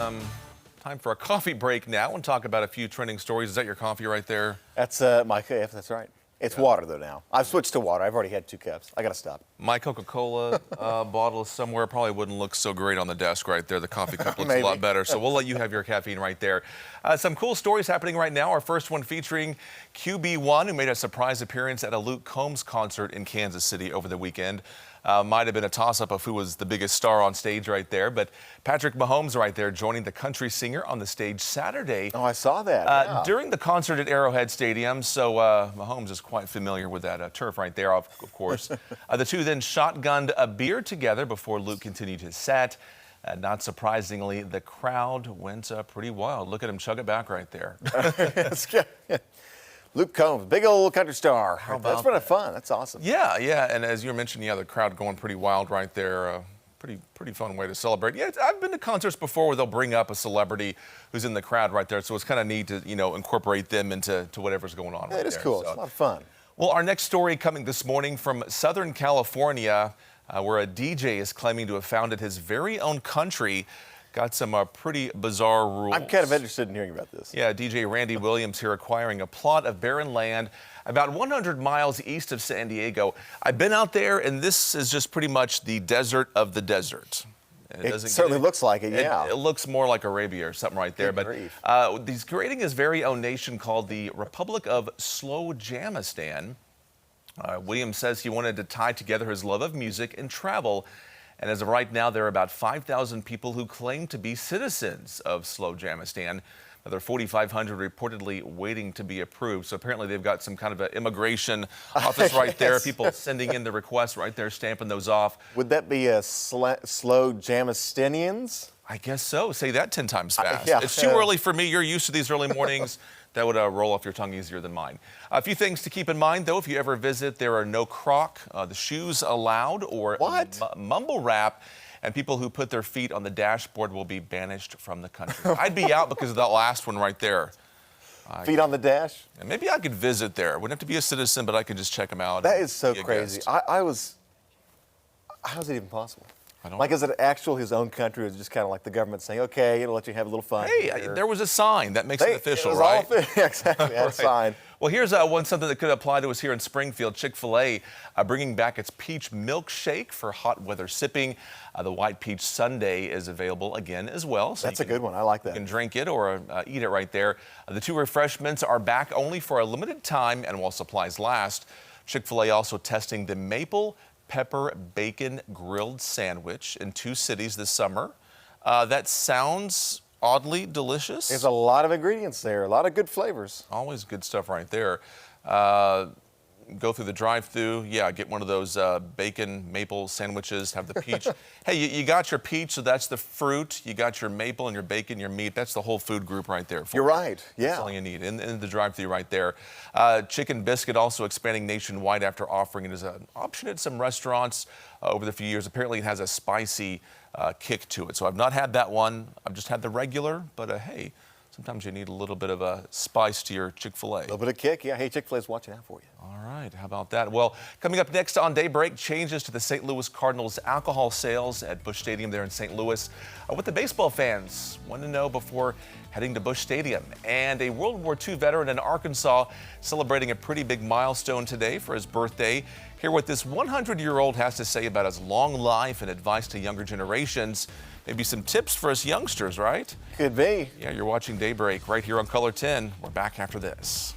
Um, Time for a coffee break now and talk about a few trending stories. Is that your coffee right there? That's my KF, that's right. It's water, though, now. I've switched to water. I've already had 2 cups. I got to stop. My Coca-Cola bottle is somewhere. Probably wouldn't look so great on the desk right there. The coffee cup looks a lot better, so we'll let you have your caffeine right there. Some cool stories happening right now. Our first one featuring QB1, who made a surprise appearance at a Luke Combs concert in Kansas City over the weekend. Might have been a toss-up of who was the biggest star on stage right there, but Patrick Mahomes right there joining the country singer on the stage Saturday. Oh, I saw that. During the concert at Arrowhead Stadium, so Mahomes is quite familiar with that turf right there, of course. The two then shotgunned a beer together before Luke continued his set. Not surprisingly, the crowd went pretty wild. Look at him chug it back right there. Luke Combs, big old country star. That's been fun. That's awesome. Yeah, and as you mentioned, the crowd going pretty wild right there. Pretty fun way to celebrate. Yeah, I've been to concerts before where they'll bring up a celebrity who's in the crowd right there, so it's kind of neat to incorporate them into whatever's going on. It is cool. It's a lot of fun. Well, our next story coming this morning from Southern California, where a DJ is claiming to have founded his very own country. Got some pretty bizarre rules. I'm kind of interested in hearing about this. Yeah, DJ Randy Williams here acquiring a plot of barren land about 100 miles east of San Diego. I've been out there, and this is just pretty much the desert of the desert. It certainly looks like it, yeah. It looks more like Arabia or something right there. But he's creating his very own nation called the Republic of Slowjamistan. Williams says he wanted to tie together his love of music and travel. And as of right now, there are about 5,000 people who claim to be citizens of Slowjamistan. There are 4,500 reportedly waiting to be approved. So apparently they've got some kind of an immigration office right there. People sending in the requests right there, stamping those off. Would that be a Slowjamistanians? I guess so. Say that 10 times fast. Yeah. It's too early for me. You're used to these early mornings. That would roll off your tongue easier than mine. A few things to keep in mind, though. If you ever visit, there are no croc, the shoes allowed, or mumble rap, and people who put their feet on the dashboard will be banished from the country. I'd be out because of that last one right there. Feet on the dash? And maybe I could visit there. Wouldn't have to be a citizen, but I could just check them out. That is so crazy. How is it even possible? Like, is it actual his own country, or is it just kind of like the government saying, okay, it'll let you have a little fun? Hey, there was a sign that makes it official, right? Yeah, exactly, that sign. Well, here's something that could apply to us here in Springfield. Chick-fil-A bringing back its peach milkshake for hot weather sipping. The white peach sundae is available again as well. So that's a good one. I like that. You can drink it or eat it right there. The two refreshments are back only for a limited time and while supplies last. Chick-fil-A also testing the maple pepper bacon grilled sandwich in 2 cities this summer. That sounds oddly delicious. There's a lot of ingredients there, a lot of good flavors. Always good stuff right there. Go through the drive-thru. Yeah, get one of those bacon maple sandwiches, have the peach. Hey, you got your peach, so that's the fruit. You got your maple and your bacon, your meat. That's the whole food group right there. You're right, yeah. That's all you need in the drive-thru right there. Chicken biscuit also expanding nationwide after offering it as an option at some restaurants over the few years. Apparently it has a spicy kick to it. So I've not had that one. I've just had the regular, but hey, sometimes you need a little bit of a spice to your Chick-fil-A. A little bit of kick, yeah. Hey, Chick-fil-A's watching out for you. All right, how about that? Well, coming up next on Daybreak, changes to the St. Louis Cardinals alcohol sales at Busch Stadium there in St. Louis. What the baseball fans want to know before heading to Busch Stadium. And a World War II veteran in Arkansas celebrating a pretty big milestone today for his birthday. Hear what this 100-year-old has to say about his long life and advice to younger generations. Maybe some tips for us youngsters, right? Could be. Yeah, you're watching Daybreak right here on Color 10. We're back after this.